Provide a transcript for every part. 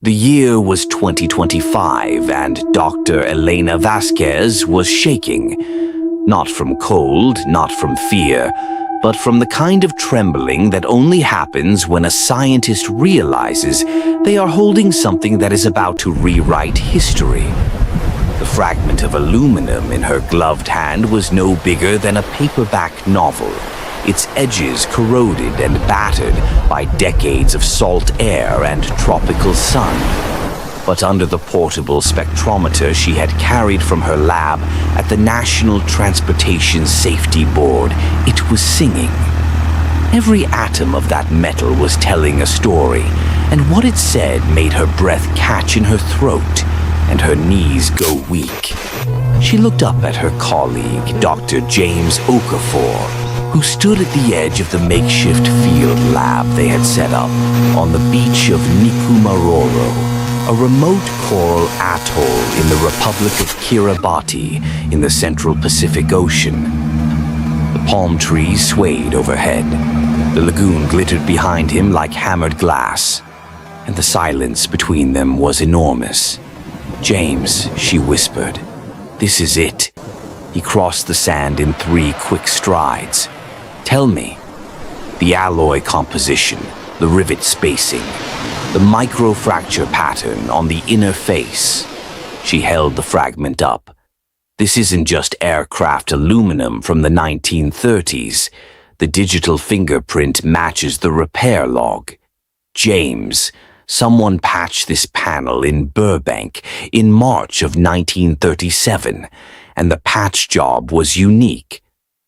The year was 2025 and Dr. Elena Vasquez was shaking. Not from cold, not from fear, but from the kind of trembling that only happens when a scientist realizes they are holding something that is about to rewrite history. The fragment of aluminum in her gloved hand was no bigger than a paperback novel, its edges corroded and battered by decades of salt air and tropical sun. But under the portable spectrometer she had carried from her lab at the National Transportation Safety Board, it was singing. Every atom of that metal was telling a story, and what it said made her breath catch in her throat and her knees go weak. She looked up at her colleague, Dr. James Okafor, who stood at the edge of the makeshift field lab they had set up on the beach of Nikumaroro, a remote coral atoll in the Republic of Kiribati in the Central Pacific Ocean. The palm trees swayed overhead. The lagoon glittered behind him like hammered glass, and the silence between them was enormous. "James," she whispered, "this is it." He crossed the sand in 3 quick strides. "Tell me." The alloy composition, the rivet spacing, the microfracture pattern on the inner face. She held the fragment up. "This isn't just aircraft aluminum from the 1930s. The digital fingerprint matches the repair log. James, someone patched this panel in Burbank in March of 1937, and the patch job was unique.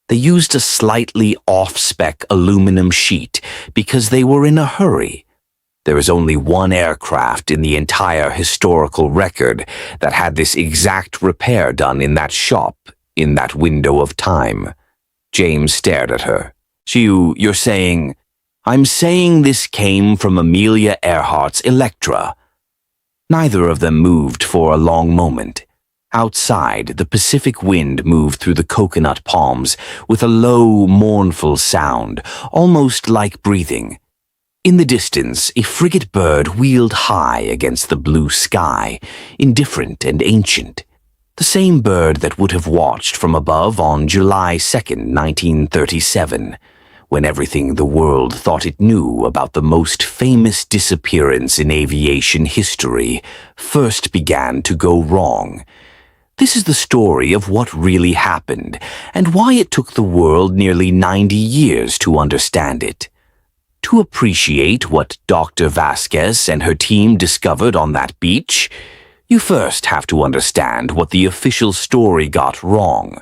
They used a slightly off-spec aluminum sheet because they were in a hurry. There is only one aircraft in the entire historical record that had this exact repair done in that shop, in that window of time." James stared at her. You're saying..." "I'm saying this came from Amelia Earhart's Electra." Neither of them moved for a long moment. Outside, the Pacific wind moved through the coconut palms with a low, mournful sound, almost like breathing. In the distance, a frigate bird wheeled high against the blue sky, indifferent and ancient. The same bird that would have watched from above on July 2nd, 1937, when everything the world thought it knew about the most famous disappearance in aviation history first began to go wrong. This is the story of what really happened and why it took the world nearly 90 years to understand it. To appreciate what Dr. Vasquez and her team discovered on that beach, you first have to understand what the official story got wrong.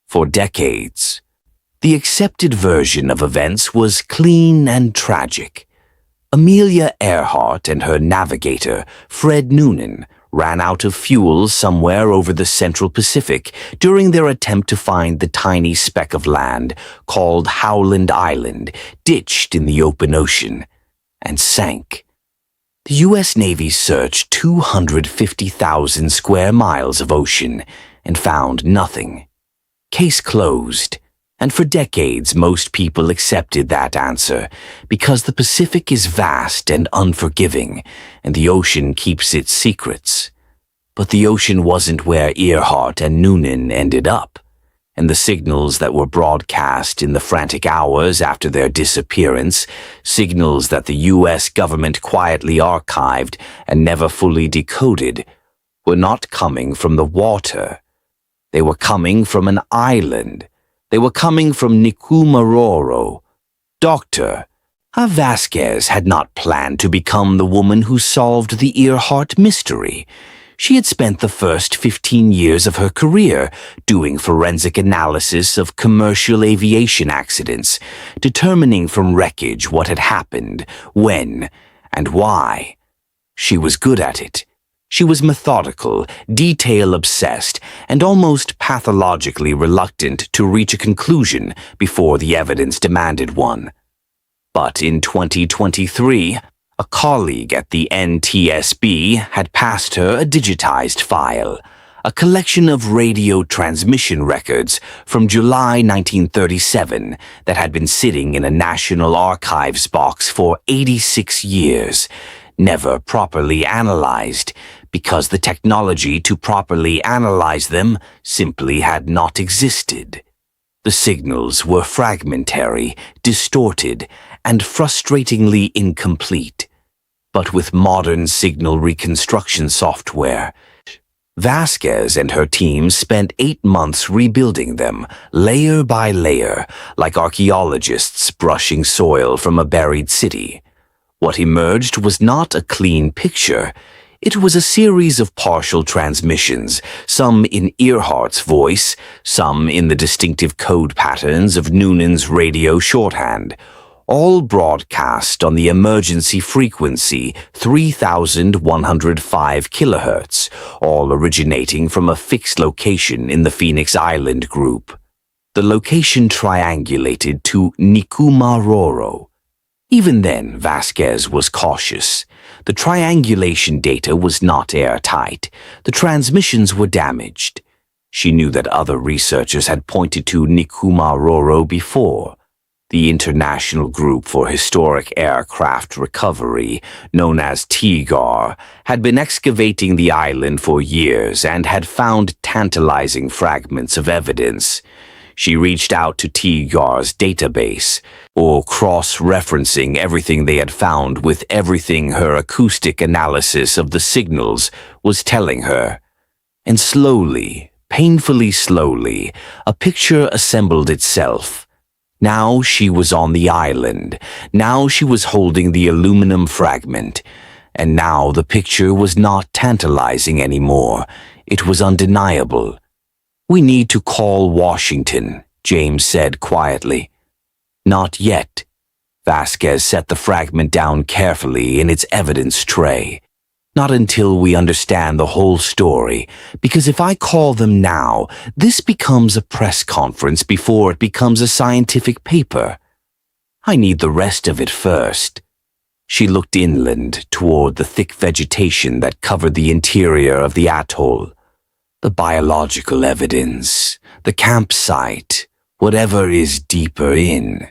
For decades, the accepted version of events was clean and tragic. Amelia Earhart and her navigator, Fred Noonan, ran out of fuel somewhere over the Central Pacific during their attempt to find the tiny speck of land called Howland Island, ditched in the open ocean, and sank. The U.S. Navy searched 250,000 square miles of ocean and found nothing. Case closed. And for decades, most people accepted that answer because the Pacific is vast and unforgiving, and the ocean keeps its secrets. But the ocean wasn't where Earhart and Noonan ended up, and the signals that were broadcast in the frantic hours after their disappearance, signals that the U.S. government quietly archived and never fully decoded, were not coming from the water. They were coming from an island. They were coming from Nikumaroro. Dr. Vasquez had not planned to become the woman who solved the Earhart mystery. She had spent the first 15 years of her career doing forensic analysis of commercial aviation accidents, determining from wreckage what had happened, when, and why. She was good at it. She was methodical, detail-obsessed, and almost pathologically reluctant to reach a conclusion before the evidence demanded one. But in 2023, a colleague at the NTSB had passed her a digitized file, a collection of radio transmission records from July 1937 that had been sitting in a National Archives box for 86 years, never properly analyzed, because the technology to properly analyze them simply had not existed. The signals were fragmentary, distorted, and frustratingly incomplete. But with modern signal reconstruction software, Vasquez and her team spent 8 months rebuilding them, layer by layer, like archaeologists brushing soil from a buried city. What emerged was not a clean picture. It was a series of partial transmissions, some in Earhart's voice, some in the distinctive code patterns of Noonan's radio shorthand, all broadcast on the emergency frequency 3,105 kilohertz, all originating from a fixed location in the Phoenix Island group. The location triangulated to Nikumaroro. Even then, Vasquez was cautious. The triangulation data was not airtight. The transmissions were damaged. She knew that other researchers had pointed to Nikumaroro before. The International Group for Historic Aircraft Recovery, known as TIGHAR, had been excavating the island for years and had found tantalizing fragments of evidence. She reached out to TIGHAR's database, or cross-referencing everything they had found with everything her acoustic analysis of the signals was telling her. And slowly, painfully slowly, a picture assembled itself. Now she was on the island. Now she was holding the aluminum fragment. And now the picture was not tantalizing anymore. It was undeniable. "We need to call Washington," James said quietly. "Not yet." Vasquez set the fragment down carefully in its evidence tray. "Not until we understand the whole story, because if I call them now, this becomes a press conference before it becomes a scientific paper. I need the rest of it first." She looked inland toward the thick vegetation that covered the interior of the atoll. The biological evidence, the campsite, whatever is deeper in.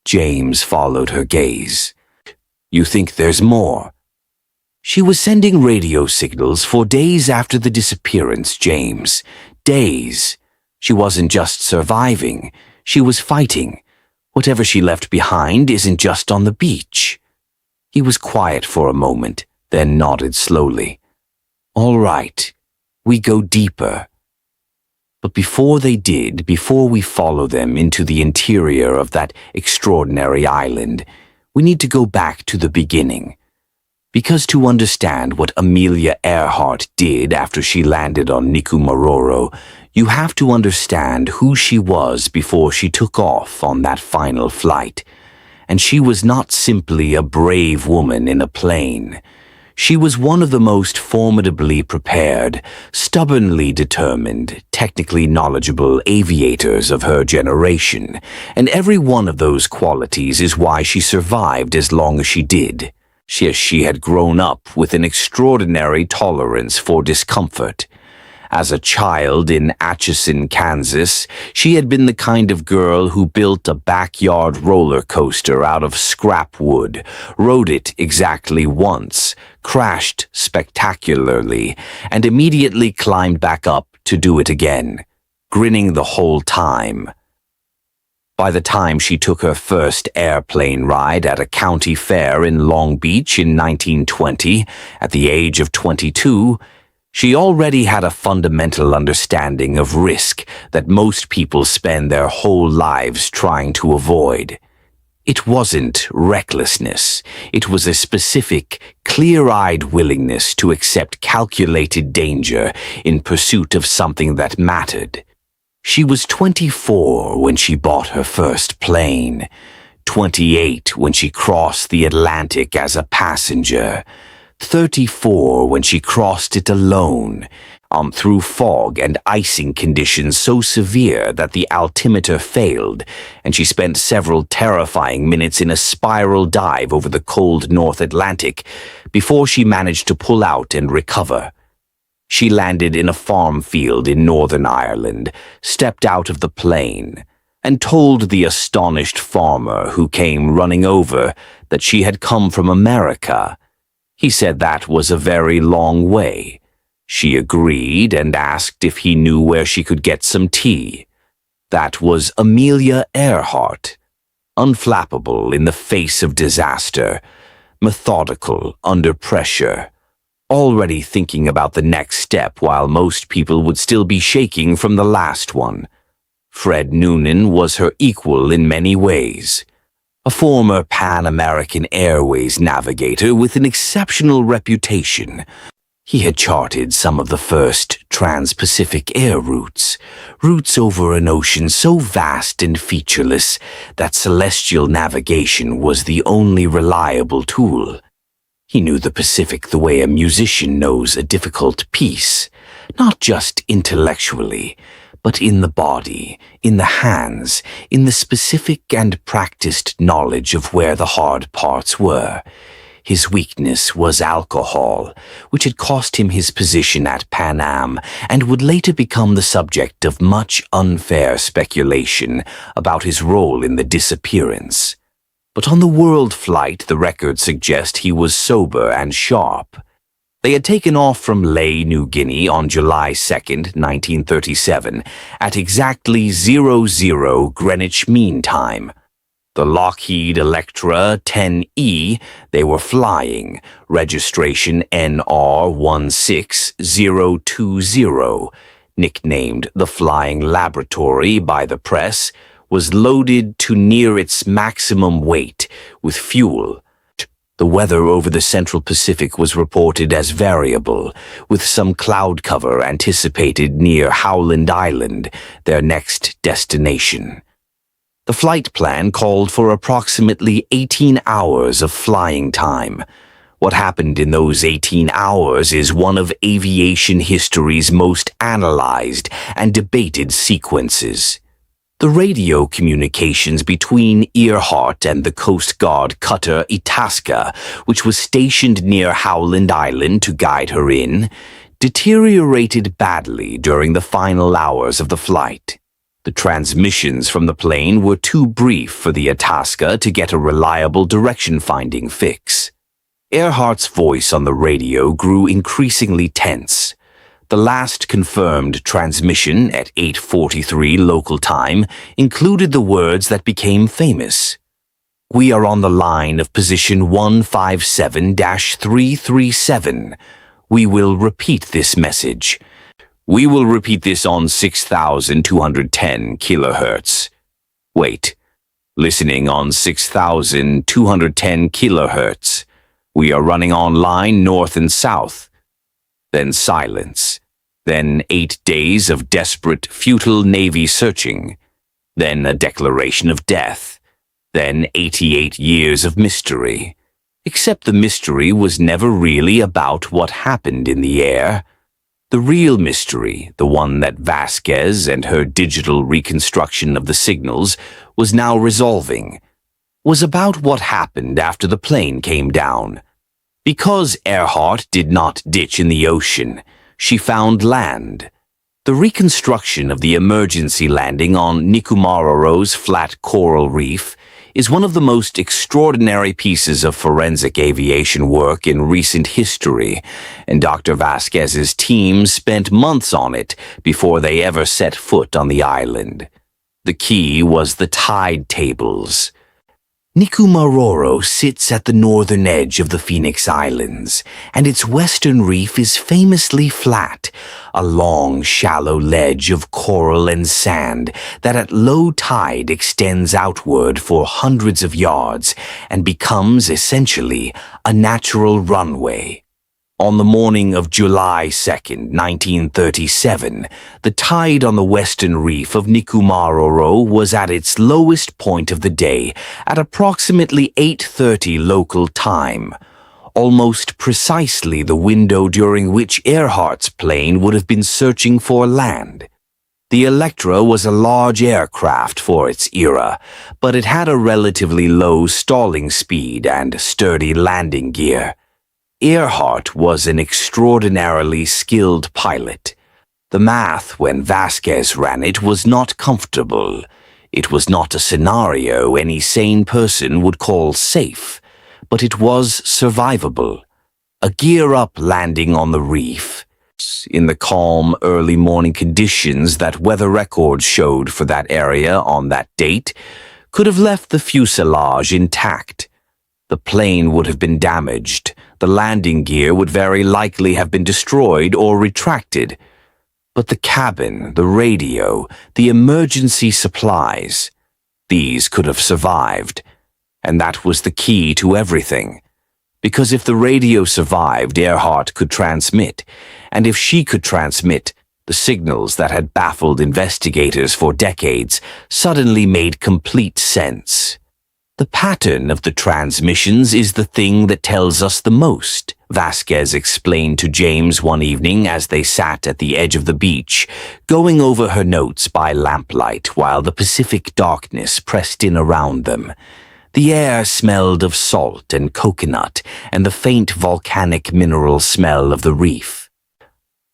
James followed her gaze. "You think there's more?" She was sending radio signals for days after the disappearance, James. Days. She wasn't just surviving. She was fighting. Whatever she left behind isn't just on the beach. He was quiet for a moment, then nodded slowly. "All right. We go deeper." But before they did, before we follow them into the interior of that extraordinary island, we need to go back to the beginning. Because to understand what Amelia Earhart did after she landed on Nikumaroro, you have to understand who she was before she took off on that final flight. And she was not simply a brave woman in a plane. She was one of the most formidably prepared, stubbornly determined, technically knowledgeable aviators of her generation, and every one of those qualities is why she survived as long as she did. She had grown up with an extraordinary tolerance for discomfort. As a child in Atchison, Kansas, she had been the kind of girl who built a backyard roller coaster out of scrap wood, rode it exactly once, crashed spectacularly, and immediately climbed back up to do it again, grinning the whole time. By the time she took her first airplane ride at a county fair in Long Beach in 1920, at the age of 22, she already had a fundamental understanding of risk that most people spend their whole lives trying to avoid. It wasn't recklessness. It was a specific, clear-eyed willingness to accept calculated danger in pursuit of something that mattered. She was 24 when she bought her first plane, 28 when she crossed the Atlantic as a passenger, 34 when she crossed it alone, through fog and icing conditions so severe that the altimeter failed, and she spent several terrifying minutes in a spiral dive over the cold North Atlantic before she managed to pull out and recover. She landed in a farm field in Northern Ireland, stepped out of the plane, and told the astonished farmer who came running over that she had come from America. He said that was a very long way. She agreed and asked if he knew where she could get some tea. That was Amelia Earhart, unflappable in the face of disaster, methodical under pressure, already thinking about the next step while most people would still be shaking from the last one. Fred Noonan was her equal in many ways. A former Pan American Airways navigator with an exceptional reputation. He had charted some of the first trans-Pacific air routes over an ocean so vast and featureless that celestial navigation was the only reliable tool. He knew the Pacific the way a musician knows a difficult piece, not just intellectually, but in the body, in the hands, in the specific and practiced knowledge of where the hard parts were. His weakness was alcohol, which had cost him his position at Pan Am and would later become the subject of much unfair speculation about his role in the disappearance. But on the world flight, the records suggest he was sober and sharp. They had taken off from Lae, New Guinea on July 2nd, 1937, at exactly 00 Greenwich Mean Time. The Lockheed Electra 10E they were flying, registration NR16020, nicknamed the Flying Laboratory by the press, was loaded to near its maximum weight with fuel. The weather over the Central Pacific was reported as variable, with some cloud cover anticipated near Howland Island, their next destination. The flight plan called for approximately 18 hours of flying time. What happened in those 18 hours is one of aviation history's most analyzed and debated sequences. The radio communications between Earhart and the Coast Guard cutter Itasca, which was stationed near Howland Island to guide her in, deteriorated badly during the final hours of the flight. The transmissions from the plane were too brief for the Itasca to get a reliable direction-finding fix. Earhart's voice on the radio grew increasingly tense. The last confirmed transmission at 8:43 local time included the words that became famous. "We are on the line of position 157-337. We will repeat this message. We will repeat this on 6,210 kilohertz. Wait. Listening on 6,210 kilohertz. We are running on line north and south." Then silence. Then 8 days of desperate, futile Navy searching. Then a declaration of death. Then 88 years of mystery. Except the mystery was never really about what happened in the air. The real mystery, the one that Vasquez and her digital reconstruction of the signals was now resolving, was about what happened after the plane came down. Because Earhart did not ditch in the ocean, she found land. The reconstruction of the emergency landing on Nikumaroro's flat coral reef is one of the most extraordinary pieces of forensic aviation work in recent history, and Dr. Vasquez's team spent months on it before they ever set foot on the island. The key was the tide tables. Nikumaroro sits at the northern edge of the Phoenix Islands, and its western reef is famously flat, a long, shallow ledge of coral and sand that at low tide extends outward for hundreds of yards and becomes essentially a natural runway. On the morning of July 2nd, 1937, the tide on the western reef of Nikumaroro was at its lowest point of the day at approximately 8:30 local time, almost precisely the window during which Earhart's plane would have been searching for land. The Electra was a large aircraft for its era, but it had a relatively low stalling speed and sturdy landing gear. Earhart was an extraordinarily skilled pilot. The math, when Vasquez ran it, was not comfortable. It was not a scenario any sane person would call safe, but it was survivable. A gear-up landing on the reef, in the calm early morning conditions that weather records showed for that area on that date, could have left the fuselage intact. The plane would have been damaged. The landing gear would very likely have been destroyed or retracted. But the cabin, the radio, the emergency supplies, these could have survived. And that was the key to everything. Because if the radio survived, Earhart could transmit. And if she could transmit, the signals that had baffled investigators for decades suddenly made complete sense. The pattern of the transmissions is the thing that tells us the most, Vasquez explained to James one evening as they sat at the edge of the beach, going over her notes by lamplight while the Pacific darkness pressed in around them. The air smelled of salt and coconut and the faint volcanic mineral smell of the reef.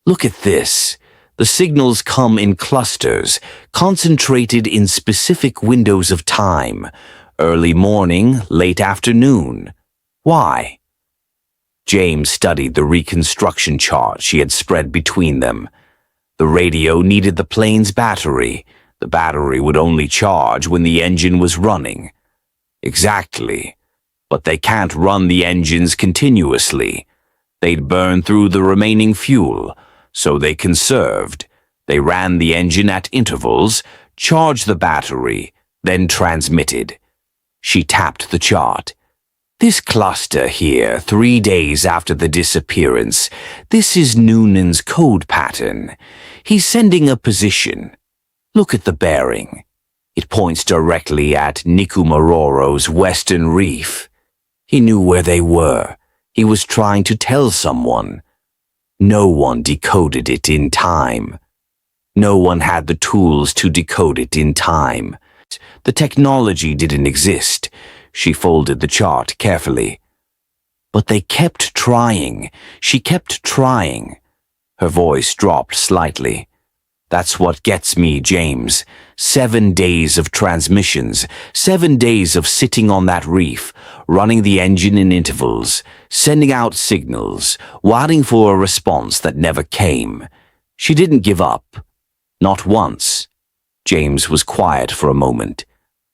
Look at this. The signals come in clusters, concentrated in specific windows of time. Early morning, late afternoon. Why? James studied the reconstruction chart she had spread between them. The radio needed the plane's battery. The battery would only charge when the engine was running. Exactly. But they can't run the engines continuously. They'd burn through the remaining fuel, so they conserved. They ran the engine at intervals, charged the battery, then transmitted. She tapped the chart. This cluster here, 3 days after the disappearance, this is Noonan's code pattern. He's sending a position. Look at the bearing. It points directly at Nikumaroro's western reef. He knew where they were. He was trying to tell someone. No one decoded it in time. No one had the tools to decode it in time. The technology didn't exist. She folded the chart carefully. But they kept trying. She kept trying. Her voice dropped slightly. That's what gets me, James. 7 days of transmissions, 7 days of sitting on that reef, running the engine in intervals, sending out signals, waiting for a response that never came. She didn't give up. Not once. James was quiet for a moment.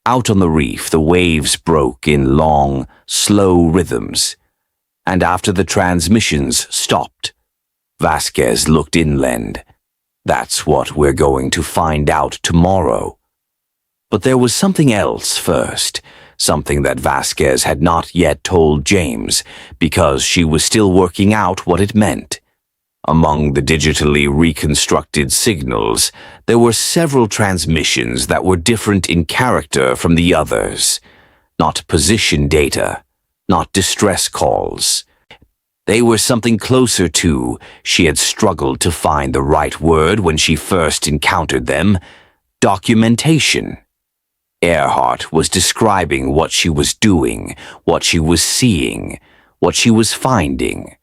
Out on the reef, the waves broke in long, slow rhythms. And after the transmissions stopped, Vasquez looked inland. That's what we're going to find out tomorrow. But there was something else first, something that Vasquez had not yet told James, because she was still working out what it meant. Among the digitally reconstructed signals, there were several transmissions that were different in character from the others. Not position data, not distress calls. They were something closer to, she had struggled to find the right word when she first encountered them, documentation. Earhart was describing what she was doing, what she was seeing, what she was finding.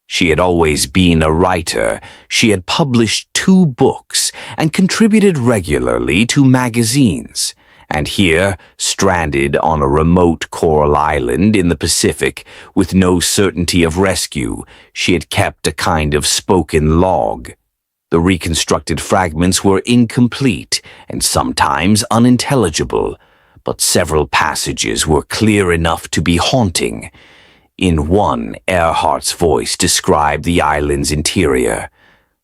She had always been a writer. She had published 2 books and contributed regularly to magazines. And here, stranded on a remote coral island in the Pacific, with no certainty of rescue, she had kept a kind of spoken log. The reconstructed fragments were incomplete and sometimes unintelligible, but several passages were clear enough to be haunting. In one, Earhart's voice described the island's interior.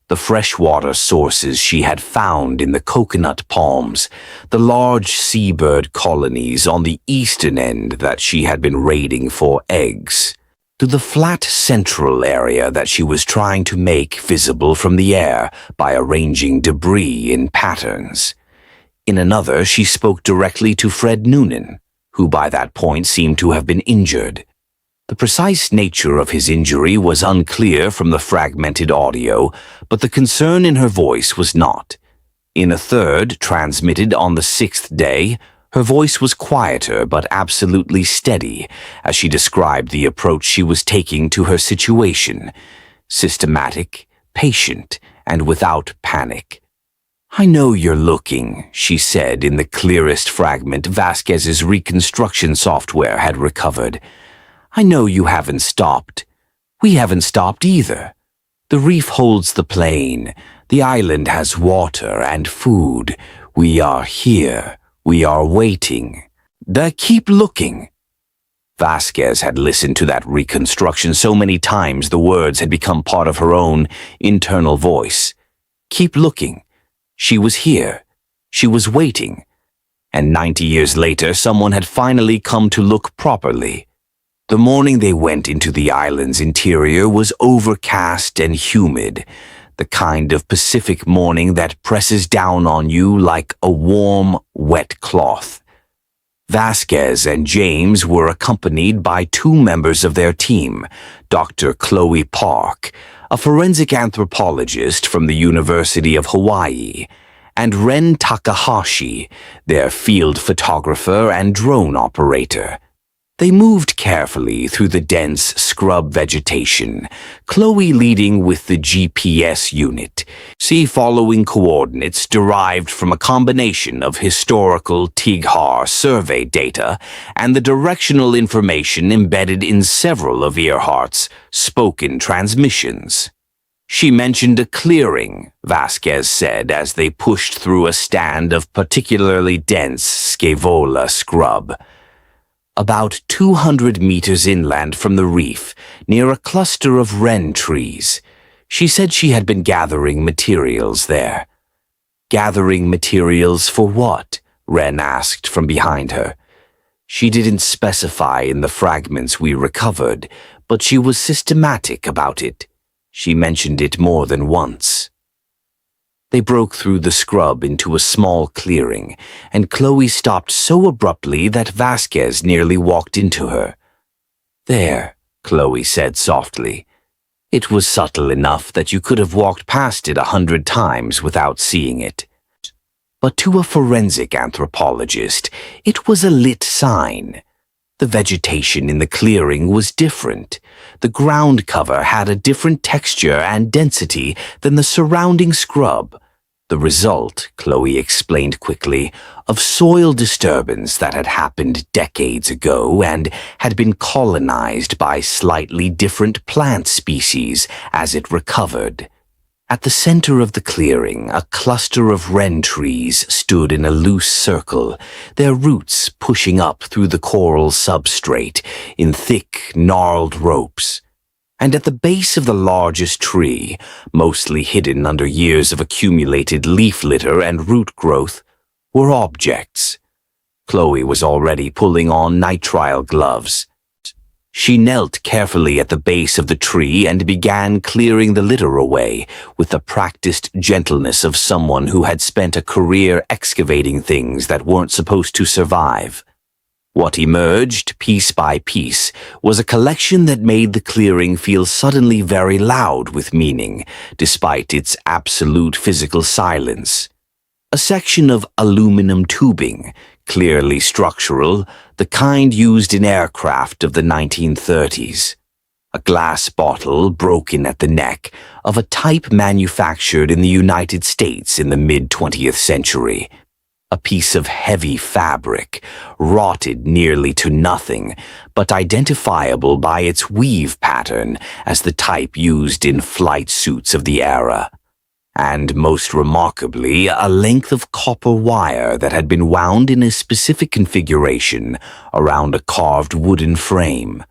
The freshwater sources she had found in the coconut palms, the large seabird colonies on the eastern end that she had been raiding for eggs, to the flat central area that she was trying to make visible from the air by arranging debris in patterns. In another, she spoke directly to Fred Noonan, who by that point seemed to have been injured. The precise nature of his injury was unclear from the fragmented audio, but the concern in her voice was not. In a third, transmitted on the 6th day, her voice was quieter but absolutely steady as she described the approach she was taking to her situation, systematic, patient, and without panic. "I know you're looking," she said in the clearest fragment Vasquez's reconstruction software had recovered. "I know you haven't stopped. We haven't stopped either. The reef holds the plane. The island has water and food. We are here. We are waiting. Keep looking." Vasquez had listened to that reconstruction so many times the words had become part of her own internal voice. Keep looking. She was here. She was waiting. And 90 years later, someone had finally come to look properly. The morning they went into the island's interior was overcast and humid, the kind of Pacific morning that presses down on you like a warm, wet cloth. Vasquez and James were accompanied by two members of their team, Dr. Chloe Park, a forensic anthropologist from the University of Hawaii, and Ren Takahashi, their field photographer and drone operator. They moved carefully through the dense scrub vegetation, Chloe leading with the GPS unit, following coordinates derived from a combination of historical TIGHAR survey data and the directional information embedded in several of Earhart's spoken transmissions. She mentioned a clearing, Vasquez said as they pushed through a stand of particularly dense scaevola scrub. About 200 meters inland from the reef, near a cluster of wren trees. She said she had been gathering materials there. Gathering materials for what? Wren asked from behind her. She didn't specify in the fragments we recovered, but she was systematic about it. She mentioned it more than once. They broke through the scrub into a small clearing, and Chloe stopped so abruptly that Vasquez nearly walked into her. "There," Chloe said softly. It was subtle enough that you could have walked past it 100 times without seeing it. But to a forensic anthropologist, it was a lit sign. The vegetation in the clearing was different. The ground cover had a different texture and density than the surrounding scrub. The result, Chloe explained quickly, of soil disturbance that had happened decades ago and had been colonized by slightly different plant species as it recovered. At the center of the clearing, a cluster of wren trees stood in a loose circle, their roots pushing up through the coral substrate in thick, gnarled ropes. And at the base of the largest tree, mostly hidden under years of accumulated leaf litter and root growth, were objects. Chloe was already pulling on nitrile gloves. She knelt carefully at the base of the tree and began clearing the litter away with the practiced gentleness of someone who had spent a career excavating things that weren't supposed to survive. What emerged, piece by piece, was a collection that made the clearing feel suddenly very loud with meaning, despite its absolute physical silence. A section of aluminum tubing, clearly structural, the kind used in aircraft of the 1930s. A glass bottle broken at the neck of a type manufactured in the United States in the mid-20th century. A piece of heavy fabric, rotted nearly to nothing, but identifiable by its weave pattern as the type used in flight suits of the era. And most remarkably, a length of copper wire that had been wound in a specific configuration around a carved wooden frame.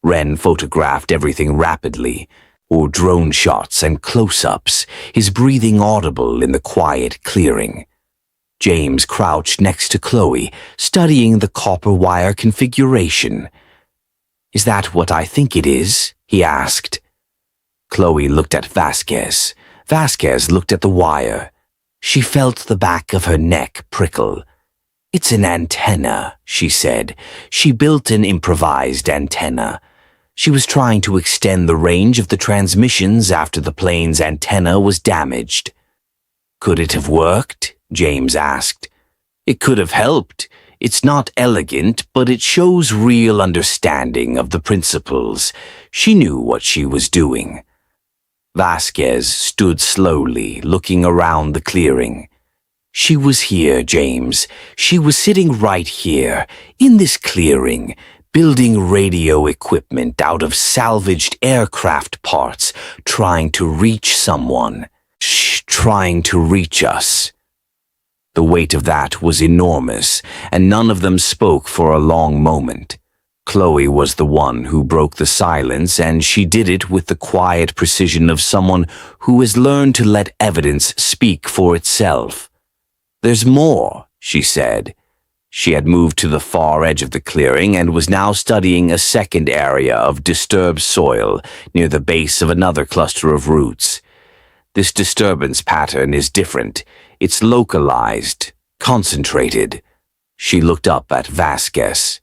Wren photographed everything rapidly, or drone shots and close-ups, his breathing audible in the quiet clearing. James crouched next to Chloe, studying the copper wire configuration. "Is that what I think it is?" he asked. Chloe looked at Vasquez. Vasquez looked at the wire. She felt the back of her neck prickle. "It's an antenna," she said. She built an improvised antenna. She was trying to extend the range of the transmissions after the plane's antenna was damaged. "Could it have worked?" James asked. "It could have helped. It's not elegant, but it shows real understanding of the principles. She knew what she was doing." Vasquez stood slowly, looking around the clearing. "She was here, James. She was sitting right here, in this clearing, building radio equipment out of salvaged aircraft parts, trying to reach someone. Trying to reach us. The weight of that was enormous, and none of them spoke for a long moment. Chloe was the one who broke the silence, and she did it with the quiet precision of someone who has learned to let evidence speak for itself. "There's more," she said. She had moved to the far edge of the clearing and was now studying a second area of disturbed soil near the base of another cluster of roots. This disturbance pattern is different. It's localized, concentrated. She looked up at Vasquez.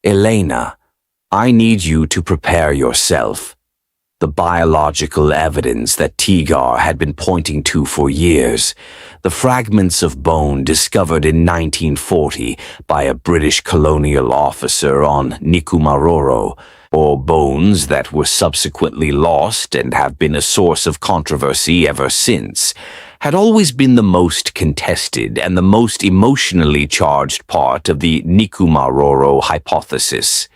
"Elena, I need you to prepare yourself." The biological evidence that TIGHAR had been pointing to for years, the fragments of bone discovered in 1940 by a British colonial officer on Nikumaroro, or bones that were subsequently lost and have been a source of controversy ever since, had always been the most contested and the most emotionally charged part of the Nikumaroro hypothesis.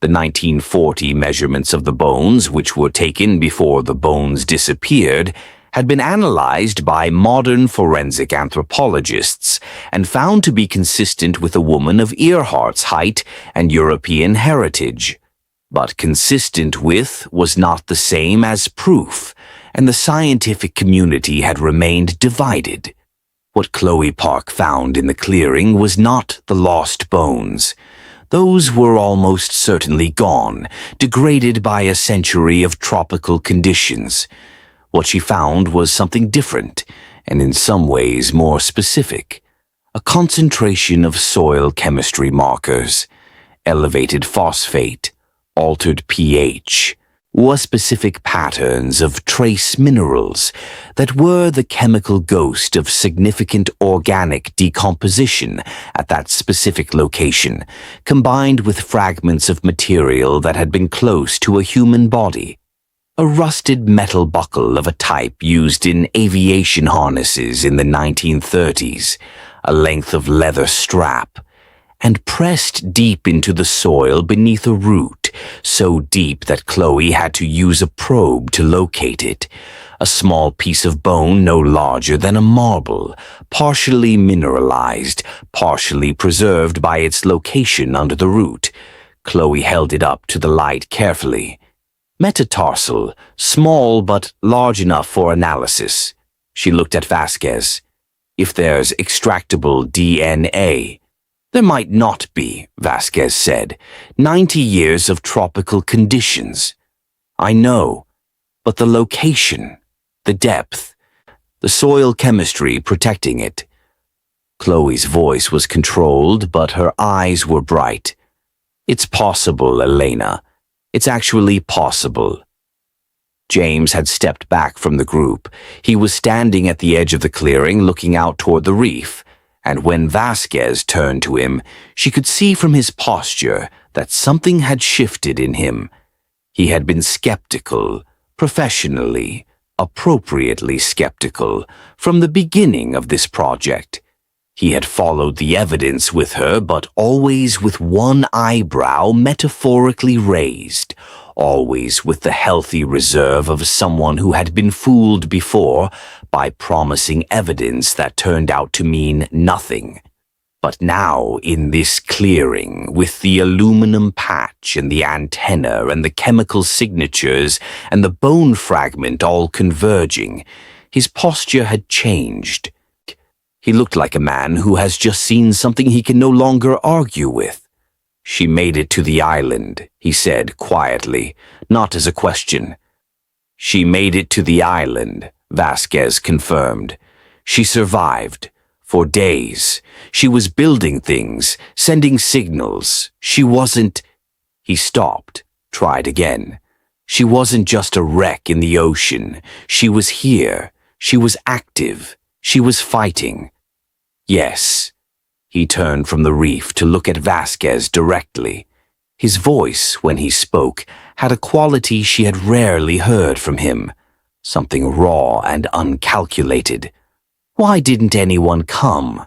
The 1940 measurements of the bones, which were taken before the bones disappeared, had been analyzed by modern forensic anthropologists and found to be consistent with a woman of Earhart's height and European heritage. But consistent with was not the same as proof, and the scientific community had remained divided. What Chloe Park found in the clearing was not the lost bones. Those were almost certainly gone, degraded by a century of tropical conditions. What she found was something different, and in some ways more specific. A concentration of soil chemistry markers, elevated phosphate, altered pH, were specific patterns of trace minerals that were the chemical ghost of significant organic decomposition at that specific location, combined with fragments of material that had been close to a human body. A rusted metal buckle of a type used in aviation harnesses in the 1930s, a length of leather strap, and pressed deep into the soil beneath a root, so deep that Chloe had to use a probe to locate it. A small piece of bone no larger than a marble, partially mineralized, partially preserved by its location under the root. Chloe held it up to the light carefully. Metatarsal, small but large enough for analysis. She looked at Vasquez. "If there's extractable DNA..." "There might not be," Vasquez said. 90 years of tropical conditions." "I know, but the location, the depth, the soil chemistry protecting it." Chloe's voice was controlled, but her eyes were bright. "It's possible, Elena. It's actually possible." James had stepped back from the group. He was standing at the edge of the clearing, looking out toward the reef. And when Vasquez turned to him, she could see from his posture that something had shifted in him. He had been skeptical, professionally, appropriately skeptical, from the beginning of this project. He had followed the evidence with her, but always with one eyebrow metaphorically raised, always with the healthy reserve of someone who had been fooled before by promising evidence that turned out to mean nothing. But now, in this clearing, with the aluminum patch and the antenna and the chemical signatures and the bone fragment all converging, his posture had changed. He looked like a man who has just seen something he can no longer argue with. "She made it to the island," he said quietly, not as a question. "She made it to the island," Vasquez confirmed. "She survived. For days. She was building things, sending signals. She wasn't..." He stopped, tried again. "She wasn't just a wreck in the ocean. She was here. She was active. She was fighting." "Yes." He turned from the reef to look at Vasquez directly. His voice, when he spoke, had a quality she had rarely heard from him, something raw and uncalculated. "Why didn't anyone come?"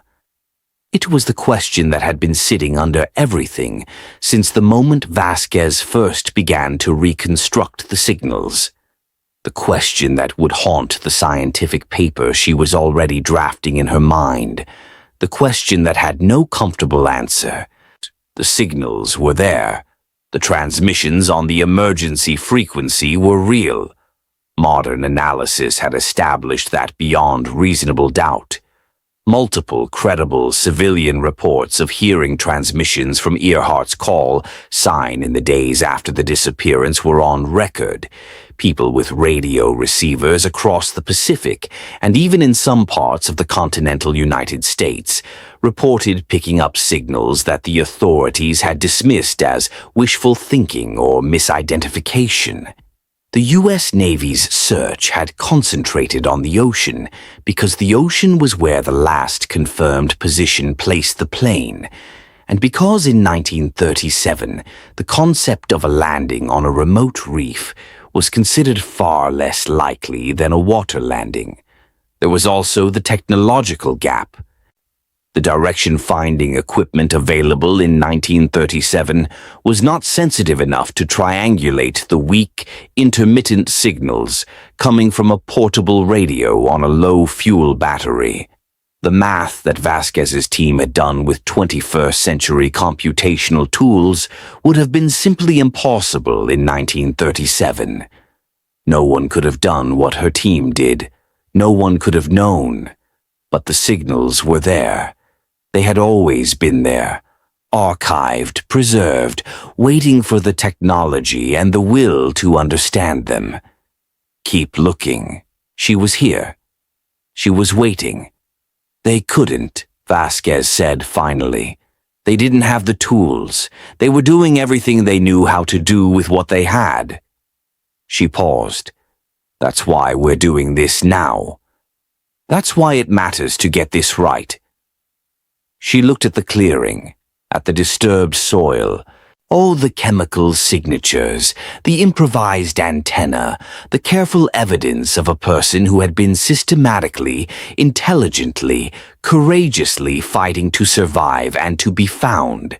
It was the question that had been sitting under everything since the moment Vasquez first began to reconstruct the signals. The question that would haunt the scientific paper she was already drafting in her mind. The question that had no comfortable answer. The signals were there. The transmissions on the emergency frequency were real. Modern analysis had established that beyond reasonable doubt. Multiple credible civilian reports of hearing transmissions from Earhart's call sign in the days after the disappearance were on record. People with radio receivers across the Pacific, and even in some parts of the continental United States, reported picking up signals that the authorities had dismissed as wishful thinking or misidentification. The U.S. Navy's search had concentrated on the ocean because the ocean was where the last confirmed position placed the plane, and because in 1937 the concept of a landing on a remote reef was considered far less likely than a water landing. There was also the technological gap. The direction-finding equipment available in 1937 was not sensitive enough to triangulate the weak, intermittent signals coming from a portable radio on a low-fuel battery. The math that Vasquez's team had done with 21st-century computational tools would have been simply impossible in 1937. No one could have done what her team did. No one could have known. But the signals were there. They had always been there, archived, preserved, waiting for the technology and the will to understand them. Keep looking. She was here. She was waiting. They couldn't, Vasquez said finally. They didn't have the tools. They were doing everything they knew how to do with what they had. She paused. That's why we're doing this now. That's why it matters to get this right. She looked at the clearing, at the disturbed soil, all the chemical signatures, the improvised antenna, the careful evidence of a person who had been systematically, intelligently, courageously fighting to survive and to be found.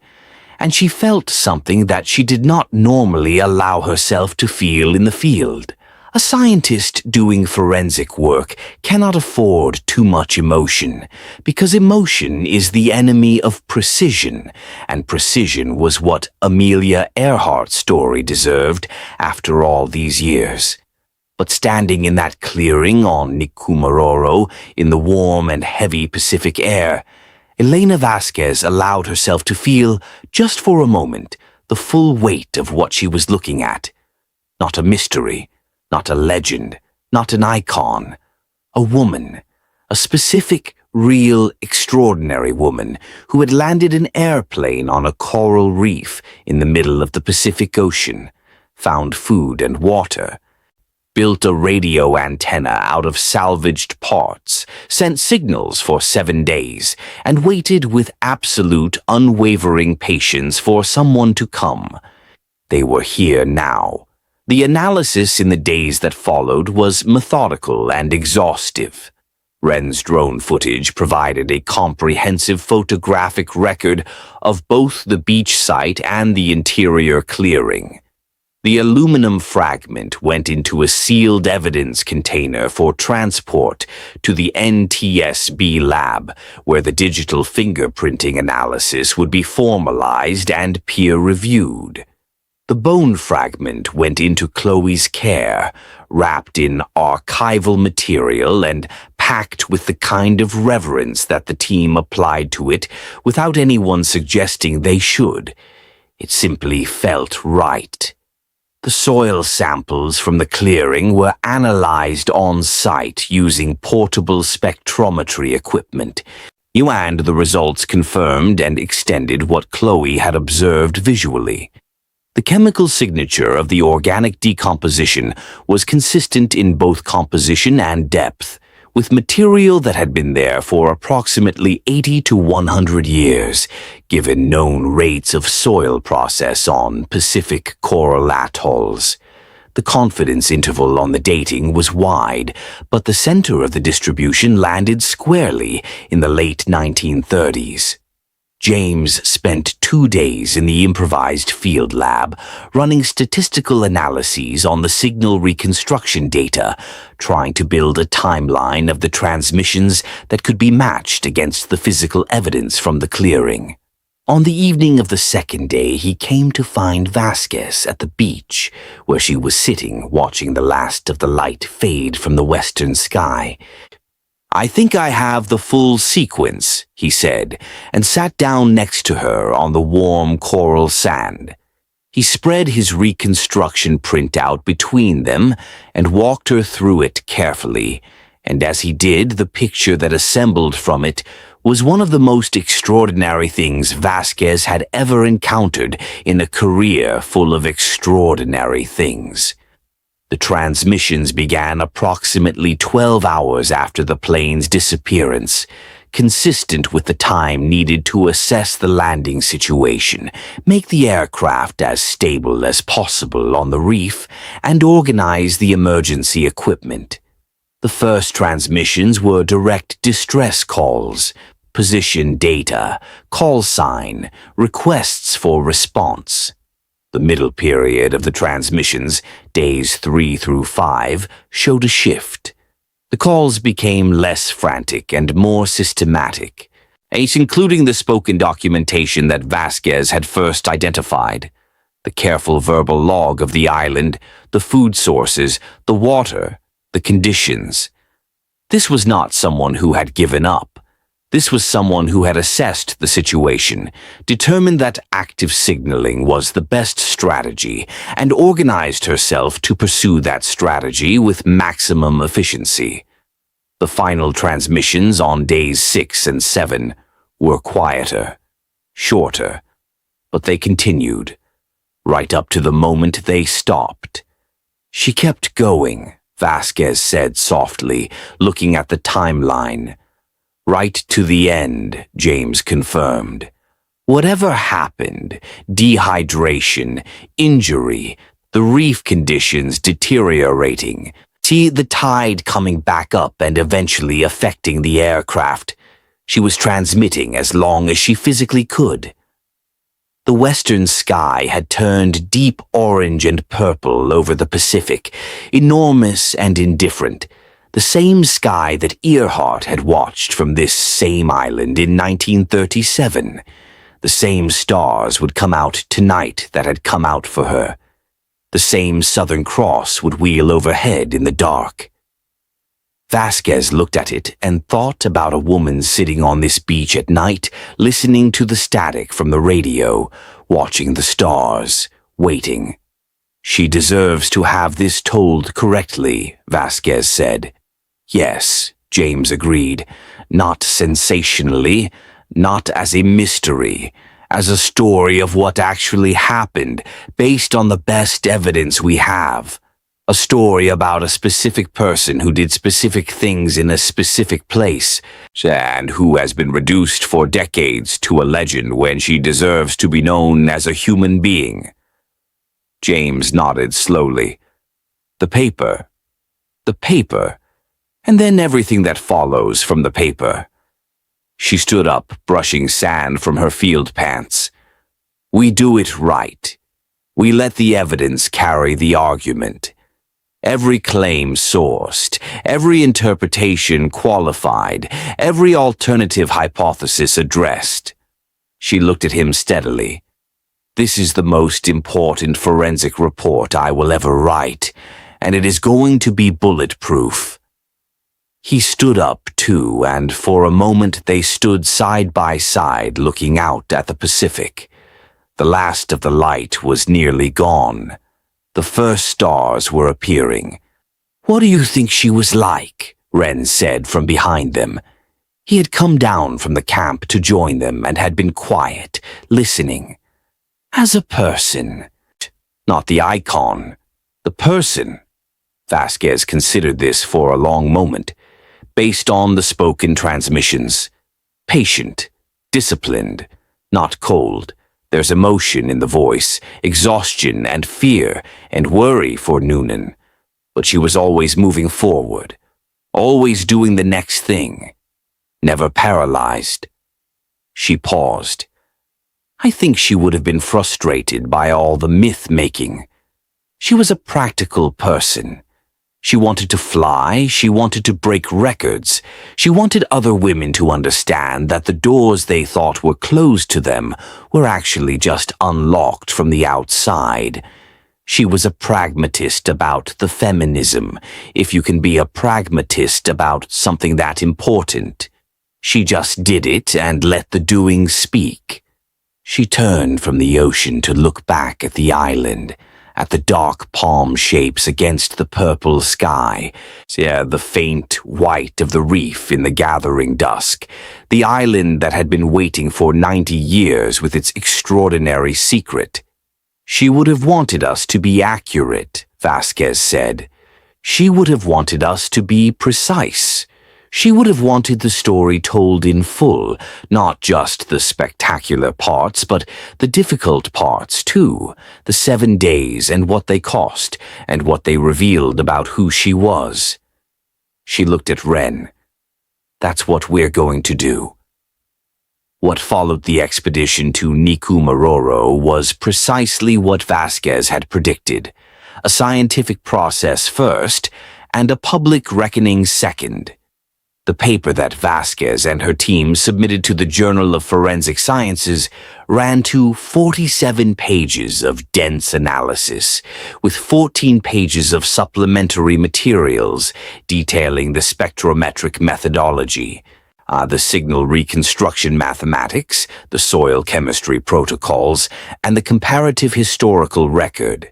And she felt something that she did not normally allow herself to feel in the field. A scientist doing forensic work cannot afford too much emotion, because emotion is the enemy of precision, and precision was what Amelia Earhart's story deserved after all these years. But standing in that clearing on Nikumaroro, in the warm and heavy Pacific air, Elena Vasquez allowed herself to feel, just for a moment, the full weight of what she was looking at. Not a mystery. Not a legend, not an icon. A woman, a specific, real, extraordinary woman who had landed an airplane on a coral reef in the middle of the Pacific Ocean, found food and water, built a radio antenna out of salvaged parts, sent signals for 7 days, and waited with absolute, unwavering patience for someone to come. They were here now. The analysis in the days that followed was methodical and exhaustive. Wren's drone footage provided a comprehensive photographic record of both the beach site and the interior clearing. The aluminum fragment went into a sealed evidence container for transport to the NTSB lab, where the digital fingerprinting analysis would be formalized and peer-reviewed. The bone fragment went into Chloe's care, wrapped in archival material and packed with the kind of reverence that the team applied to it without anyone suggesting they should. It simply felt right. The soil samples from the clearing were analyzed on-site using portable spectrometry equipment, and the results confirmed and extended what Chloe had observed visually. The chemical signature of the organic decomposition was consistent in both composition and depth, with material that had been there for approximately 80 to 100 years, given known rates of soil process on Pacific coral atolls. The confidence interval on the dating was wide, but the center of the distribution landed squarely in the late 1930s. James spent 2 days in the improvised field lab, running statistical analyses on the signal reconstruction data, trying to build a timeline of the transmissions that could be matched against the physical evidence from the clearing. On the evening of the second day, he came to find Vasquez at the beach, where she was sitting watching the last of the light fade from the western sky. "I think I have the full sequence," he said, and sat down next to her on the warm coral sand. He spread his reconstruction printout between them and walked her through it carefully, and as he did, the picture that assembled from it was one of the most extraordinary things Vasquez had ever encountered in a career full of extraordinary things. The transmissions began approximately 12 hours after the plane's disappearance, consistent with the time needed to assess the landing situation, make the aircraft as stable as possible on the reef, and organize the emergency equipment. The first transmissions were direct distress calls, position data, call sign, requests for response. The middle period of the transmissions, days 3 through 5, showed a shift. The calls became less frantic and more systematic, including the spoken documentation that Vasquez had first identified. The careful verbal log of the island, the food sources, the water, the conditions. This was not someone who had given up. This was someone who had assessed the situation, determined that active signaling was the best strategy, and organized herself to pursue that strategy with maximum efficiency. The final transmissions on days 6 and 7 were quieter, shorter, but they continued, right up to the moment they stopped. "She kept going," Vasquez said softly, looking at the timeline. "Right to the end," James confirmed. "Whatever happened, dehydration, injury, the reef conditions deteriorating, see the tide coming back up and eventually affecting the aircraft. She was transmitting as long as she physically could." The western sky had turned deep orange and purple over the Pacific, enormous and indifferent. The same sky that Earhart had watched from this same island in 1937. The same stars would come out tonight that had come out for her. The same Southern Cross would wheel overhead in the dark. Vasquez looked at it and thought about a woman sitting on this beach at night, listening to the static from the radio, watching the stars, waiting. "She deserves to have this told correctly," Vasquez said. "Yes," James agreed, "not sensationally, not as a mystery, as a story of what actually happened based on the best evidence we have. A story about a specific person who did specific things in a specific place, and who has been reduced for decades to a legend when she deserves to be known as a human being." James nodded slowly. The paper, and then everything that follows from the paper." She stood up, brushing sand from her field pants. "We do it right. We let the evidence carry the argument. Every claim sourced, every interpretation qualified, every alternative hypothesis addressed." She looked at him steadily. "This is the most important forensic report I will ever write, and it is going to be bulletproof." He stood up, too, and for a moment they stood side by side looking out at the Pacific. The last of the light was nearly gone. The first stars were appearing. "What do you think she was like?" Wren said from behind them. He had come down from the camp to join them and had been quiet, listening. "As a person. Not the icon. The person." Vasquez considered this for a long moment. "Based on the spoken transmissions. Patient, disciplined, not cold. There's emotion in the voice, exhaustion and fear and worry for Noonan. But she was always moving forward, always doing the next thing. Never paralyzed." She paused. I think she would have been frustrated by all the myth-making. She was a practical person. She wanted to fly, she wanted to break records, she wanted other women to understand that the doors they thought were closed to them were actually just unlocked from the outside. She was a pragmatist about the feminism, if you can be a pragmatist about something that important. She just did it and let the doing speak. She turned from the ocean to look back at the island, at the dark palm shapes against the purple sky, the faint white of the reef in the gathering dusk, the island that had been waiting for 90 years with its extraordinary secret. She would have wanted us to be accurate, Vasquez said. She would have wanted us to be precise. She would have wanted the story told in full, not just the spectacular parts, but the difficult parts too, the 7 days and what they cost, and what they revealed about who she was. She looked at Ren. That's what we're going to do. What followed the expedition to Nikumaroro was precisely what Vasquez had predicted, a scientific process first, and a public reckoning second. The paper that Vasquez and her team submitted to the Journal of Forensic Sciences ran to 47 pages of dense analysis, with 14 pages of supplementary materials detailing the spectrometric methodology, the signal reconstruction mathematics, the soil chemistry protocols, and the comparative historical record.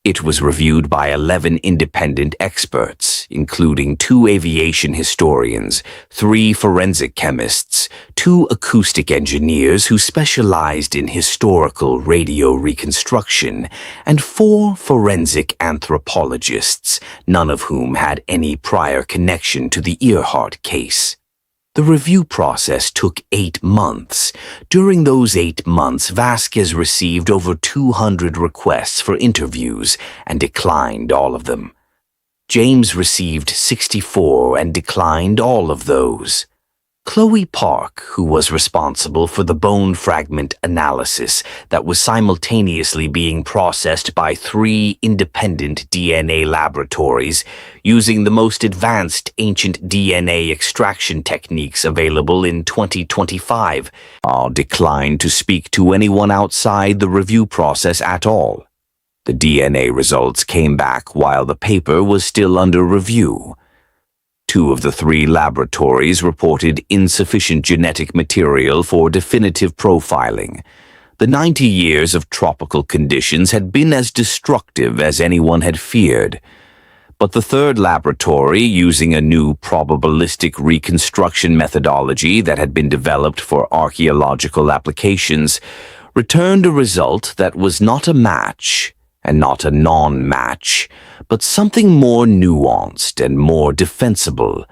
It was reviewed by 11 independent experts, including 2 aviation historians, 3 forensic chemists, 2 acoustic engineers who specialized in historical radio reconstruction, and 4 forensic anthropologists, none of whom had any prior connection to the Earhart case. The review process took 8 months. During those 8 months, Vasquez received over 200 requests for interviews and declined all of them. James received 64 and declined all of those. Chloe Park, who was responsible for the bone fragment analysis that was simultaneously being processed by 3 independent DNA laboratories using the most advanced ancient DNA extraction techniques available in 2025, declined to speak to anyone outside the review process at all. The DNA results came back while the paper was still under review. 2 of the 3 laboratories reported insufficient genetic material for definitive profiling. The 90 years of tropical conditions had been as destructive as anyone had feared. But the 3rd laboratory, using a new probabilistic reconstruction methodology that had been developed for archaeological applications, returned a result that was not a match and not a non-match, but something more nuanced and more defensible.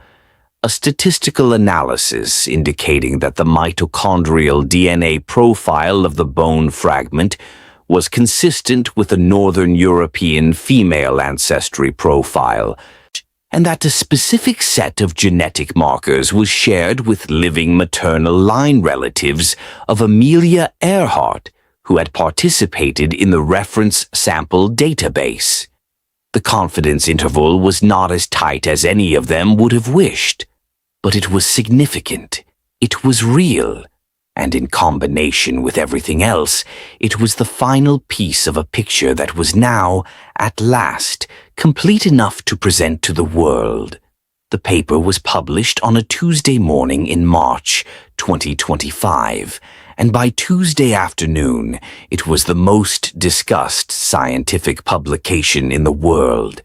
A statistical analysis indicating that the mitochondrial DNA profile of the bone fragment was consistent with a Northern European female ancestry profile, and that a specific set of genetic markers was shared with living maternal line relatives of Amelia Earhart, who had participated in the reference sample database. The confidence interval was not as tight as any of them would have wished, but it was significant, it was real, and in combination with everything else, it was the final piece of a picture that was now, at last, complete enough to present to the world. The paper was published on a Tuesday morning in March 2025, and by Tuesday afternoon, it was the most discussed scientific publication in the world.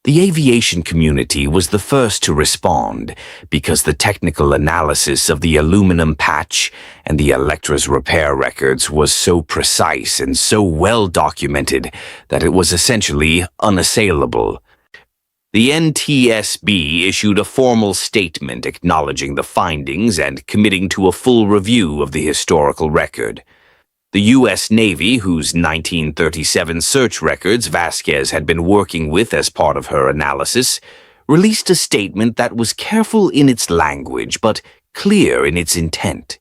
The aviation community was the first to respond because the technical analysis of the aluminum patch and the Electra's repair records was so precise and so well documented that it was essentially unassailable. The NTSB issued a formal statement acknowledging the findings and committing to a full review of the historical record. The U.S. Navy, whose 1937 search records Vasquez had been working with as part of her analysis, released a statement that was careful in its language but clear in its intent.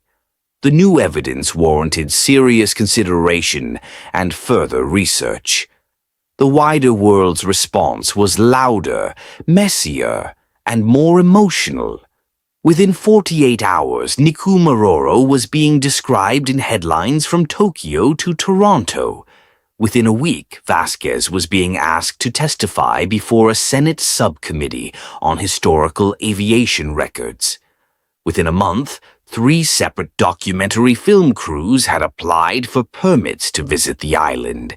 The new evidence warranted serious consideration and further research. The wider world's response was louder, messier, and more emotional. Within 48 hours, Nikumaroro was being described in headlines from Tokyo to Toronto. Within a week, Vasquez was being asked to testify before a Senate subcommittee on historical aviation records. Within a month, 3 separate documentary film crews had applied for permits to visit the island.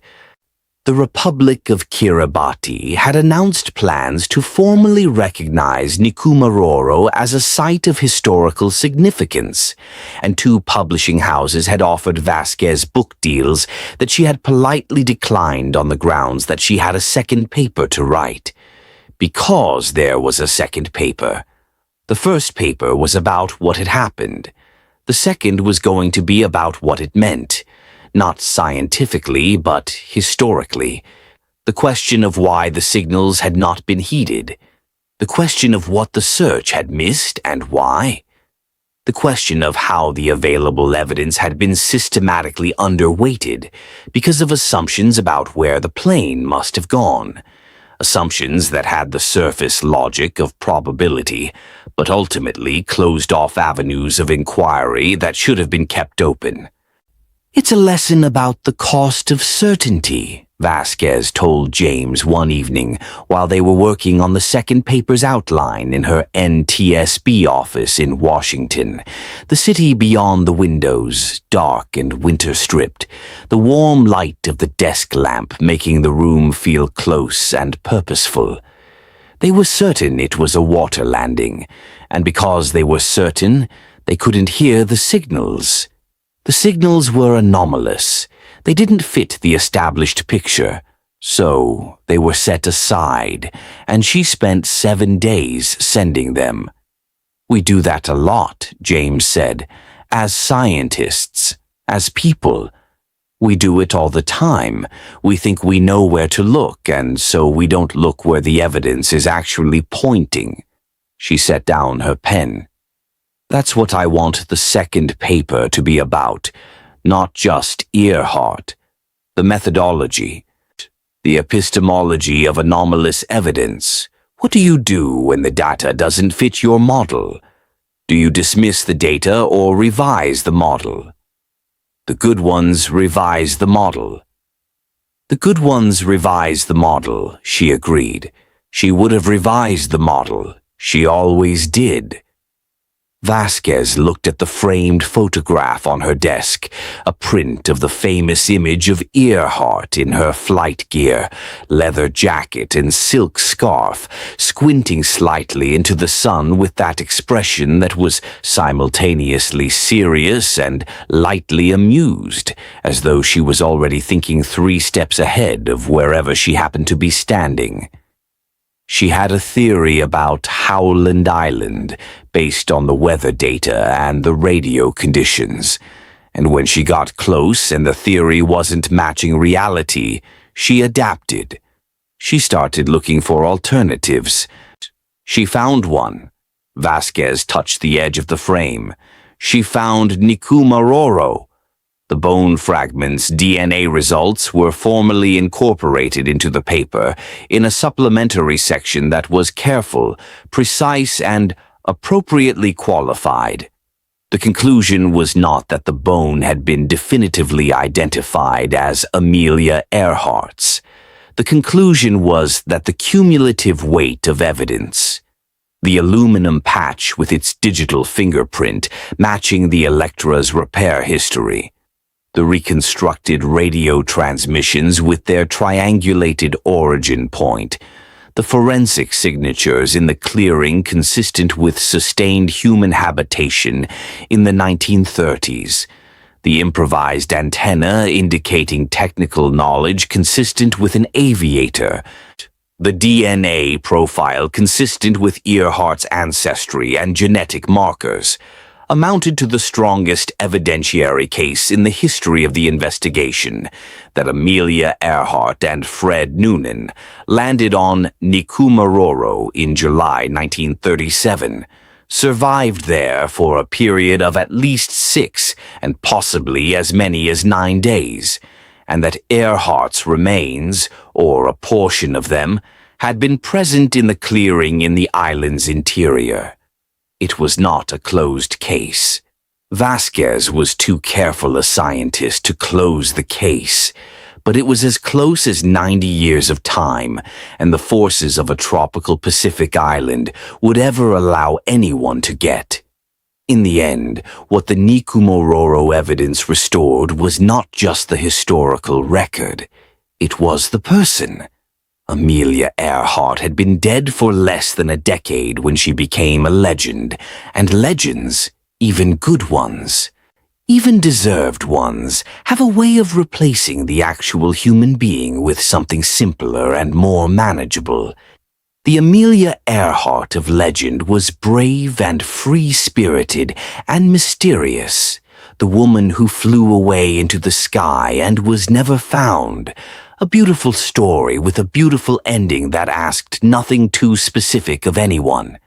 The Republic of Kiribati had announced plans to formally recognize Nikumaroro as a site of historical significance, and 2 publishing houses had offered Vasquez book deals that she had politely declined on the grounds that she had a second paper to write. Because there was a second paper. The first paper was about what had happened. The second was going to be about what it meant. Not scientifically, but historically. The question of why the signals had not been heeded. The question of what the search had missed and why. The question of how the available evidence had been systematically underweighted because of assumptions about where the plane must have gone. Assumptions that had the surface logic of probability, but ultimately closed off avenues of inquiry that should have been kept open. "It's a lesson about the cost of certainty," Vasquez told James one evening while they were working on the second paper's outline in her NTSB office in Washington. The city beyond the windows, dark and winter-stripped, the warm light of the desk lamp making the room feel close and purposeful. They were certain it was a water landing, and because they were certain, they couldn't hear the signals. The signals were anomalous. They didn't fit the established picture, so they were set aside, and she spent 7 days sending them. "We do that a lot," James said, "as scientists, as people. We do it all the time. We think we know where to look, and so we don't look where the evidence is actually pointing." She set down her pen. "That's what I want the second paper to be about, not just Earhart. The methodology, the epistemology of anomalous evidence. What do you do when the data doesn't fit your model? Do you dismiss the data or revise the model? The good ones revise the model." "The good ones revise the model," she agreed. She would have revised the model. She always did. Vasquez looked at the framed photograph on her desk, a print of the famous image of Earhart in her flight gear, leather jacket and silk scarf, squinting slightly into the sun with that expression that was simultaneously serious and lightly amused, as though she was already thinking 3 steps ahead of wherever she happened to be standing. She had a theory about Howland Island based on the weather data and the radio conditions, and when she got close and the theory wasn't matching reality, she adapted. She started looking for alternatives. She found one. Vasquez touched the edge of the frame. She found Nikumaroro. The bone fragments' DNA results were formally incorporated into the paper in a supplementary section that was careful, precise, and appropriately qualified. The conclusion was not that the bone had been definitively identified as Amelia Earhart's. The conclusion was that the cumulative weight of evidence, the aluminum patch with its digital fingerprint matching the Electra's repair history, the reconstructed radio transmissions with their triangulated origin point, the forensic signatures in the clearing consistent with sustained human habitation in the 1930s, the improvised antenna indicating technical knowledge consistent with an aviator, the DNA profile consistent with Earhart's ancestry and genetic markers, amounted to the strongest evidentiary case in the history of the investigation that Amelia Earhart and Fred Noonan landed on Nikumaroro in July 1937, survived there for a period of at least 6 and possibly as many as 9 days, and that Earhart's remains, or a portion of them, had been present in the clearing in the island's interior. It was not a closed case. Vasquez was too careful a scientist to close the case, but it was as close as 90 years of time, and the forces of a tropical Pacific island would ever allow anyone to get. In the end, what the Nikumaroro evidence restored was not just the historical record. It was the person. Amelia Earhart had been dead for less than a decade when she became a legend, and legends, even good ones, even deserved ones, have a way of replacing the actual human being with something simpler and more manageable. The Amelia Earhart of legend was brave and free-spirited and mysterious, the woman who flew away into the sky and was never found, a beautiful story with a beautiful ending that asked nothing too specific of anyone.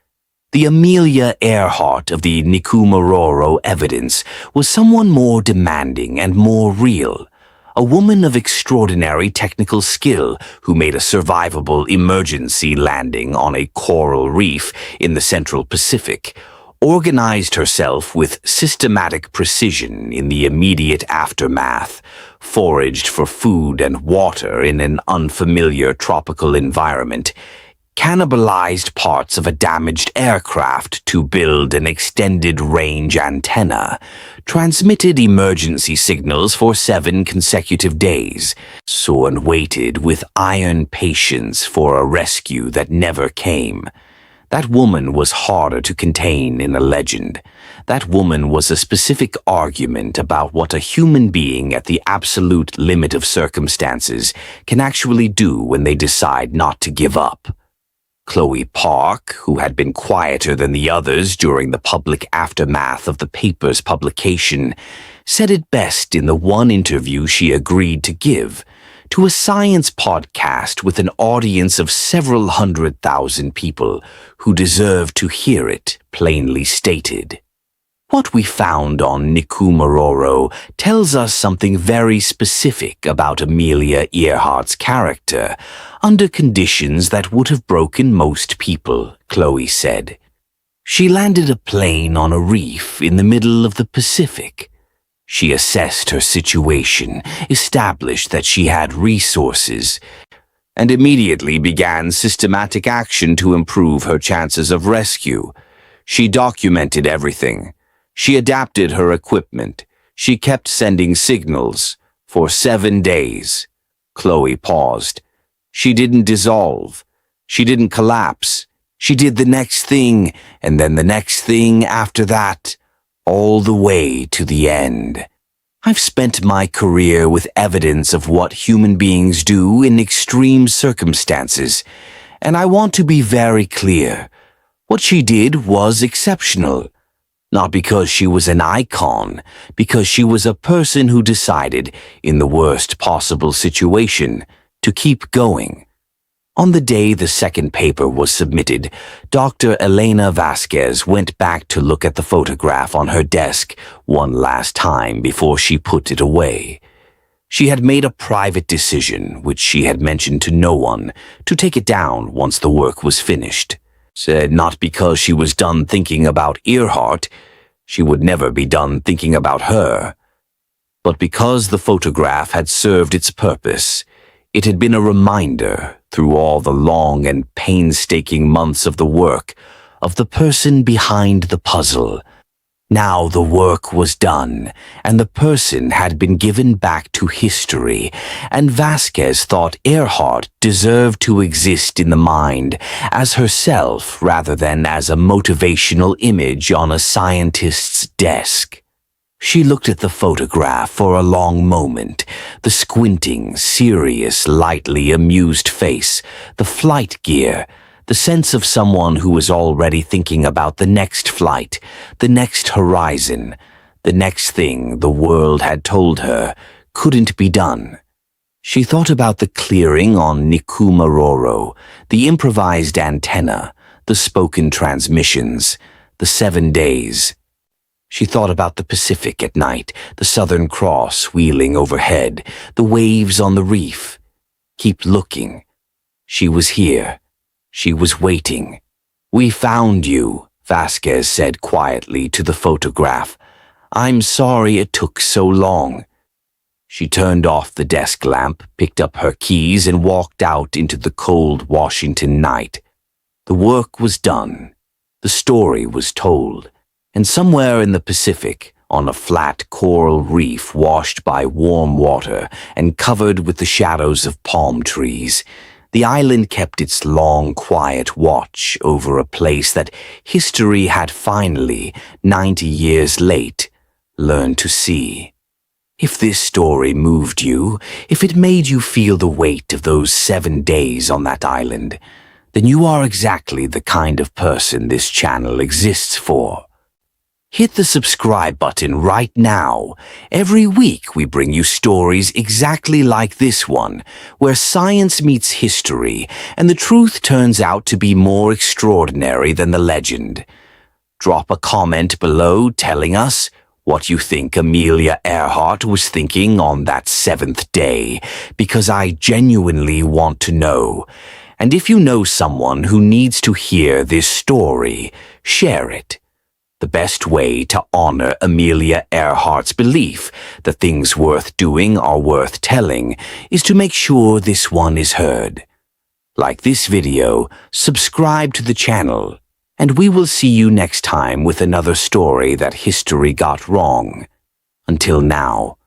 The Amelia Earhart of the Nikumaroro evidence was someone more demanding and more real, a woman of extraordinary technical skill who made a survivable emergency landing on a coral reef in the Central Pacific, organized herself with systematic precision in the immediate aftermath, foraged for food and water in an unfamiliar tropical environment, cannibalized parts of a damaged aircraft to build an extended-range antenna, transmitted emergency signals for 7 consecutive days, and waited with iron patience for a rescue that never came. That woman was harder to contain in a legend. That woman was a specific argument about what a human being at the absolute limit of circumstances can actually do when they decide not to give up. Chloe Park, who had been quieter than the others during the public aftermath of the paper's publication, said it best in the one interview she agreed to give, to a science podcast with an audience of several 100,000 people who deserved to hear it plainly stated. What we found on Nikumaroro tells us something very specific about Amelia Earhart's character, under conditions that would have broken most people, Chloe said. She landed a plane on a reef in the middle of the Pacific. She assessed her situation, established that she had resources, and immediately began systematic action to improve her chances of rescue. She documented everything. She adapted her equipment. She kept sending signals. For 7 days. Chloe paused. She didn't dissolve. She didn't collapse. She did the next thing, and then the next thing after that, all the way to the end. I've spent my career with evidence of what human beings do in extreme circumstances, and I want to be very clear. What she did was exceptional. Not because she was an icon, because she was a person who decided, in the worst possible situation, to keep going. On the day the second paper was submitted, Dr. Elena Vasquez went back to look at the photograph on her desk one last time before she put it away. She had made a private decision, which she had mentioned to no one, to take it down once the work was finished. Said not because she was done thinking about Earhart, she would never be done thinking about her, but because the photograph had served its purpose. It had been a reminder, through all the long and painstaking months of the work, of the person behind the puzzle. Now the work was done, and the person had been given back to history, and Vasquez thought Earhart deserved to exist in the mind as herself rather than as a motivational image on a scientist's desk. She looked at the photograph for a long moment, the squinting, serious, lightly amused face, the flight gear, the sense of someone who was already thinking about the next flight, the next horizon, the next thing the world had told her couldn't be done. She thought about the clearing on Nikumaroro, the improvised antenna, the spoken transmissions, the 7 days. She thought about the Pacific at night, the Southern Cross wheeling overhead, the waves on the reef. Keep looking. She was here. She was waiting. "We found you," Vasquez said quietly to the photograph. "I'm sorry it took so long." She turned off the desk lamp, picked up her keys, and walked out into the cold Washington night. The work was done. The story was told. And somewhere in the Pacific, on a flat coral reef washed by warm water and covered with the shadows of palm trees, the island kept its long, quiet watch over a place that history had finally, 90 years late, learned to see. If this story moved you, if it made you feel the weight of those 7 days on that island, then you are exactly the kind of person this channel exists for. Hit the subscribe button right now. Every week we bring you stories exactly like this one, where science meets history and the truth turns out to be more extraordinary than the legend. Drop a comment below telling us what you think Amelia Earhart was thinking on that 7th day, because I genuinely want to know. And if you know someone who needs to hear this story, share it. The best way to honor Amelia Earhart's belief that things worth doing are worth telling is to make sure this one is heard. Like this video, subscribe to the channel, and we will see you next time with another story that history got wrong. Until now.